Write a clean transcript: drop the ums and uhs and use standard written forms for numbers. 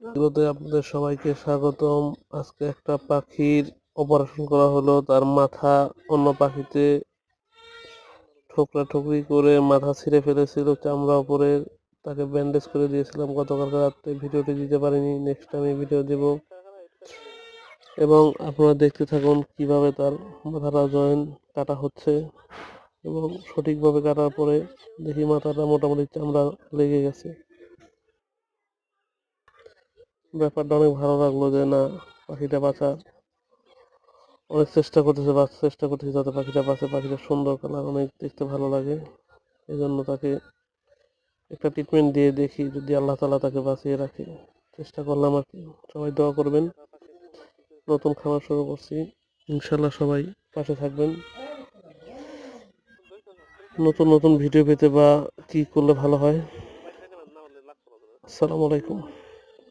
ভিডিওতে আপনাদের সবাইকে স্বাগতম। আজকে একটা পাখির অপারেশন করা হলো, তার মাথা অন্য পাখিতে ঠোকরা-ঠুকরি করে মাথা ছিঁড়ে ফেলেছিল চামড়া উপরের, তাকে ব্যান্ডেজ করে দিয়েছিলাম গতকাল রাতে। ভিডিওটি দিতে পারিনি, নেক্সট আমি ভিডিও দেব এবং আপনারা দেখতে থাকুন কিভাবে তার মাথাটা জয়েন্ট কাটা হচ্ছে এবং সঠিকভাবে কাটার পরে দেখি মাথাটা মোটামুটি চামড়া লেগে গেছে। ব্যাপারটা অনেক ভালো লাগলো যে না, পাখিটা বাঁচার অনেক চেষ্টা করতেছে, বাঁচার চেষ্টা করতেছে যাতে পাখিটা বাঁচে। পাখিটা সুন্দর কালার, অনেক দেখতে ভালো লাগে। এই জন্য তাকে একটা ট্রিটমেন্ট দিয়ে দেখি যদি আল্লাহ তাআলা তাকে বাঁচিয়ে রাখে। চেষ্টা করলাম আর কি। সবাই দোয়া করবেন। নতুন খামার শুরু করছি, ইনশাল্লাহ সবাই পাশে থাকবেন। নতুন নতুন ভিডিও পেতে বা কি করলে ভালো হয়। আসসালামু আলাইকুম।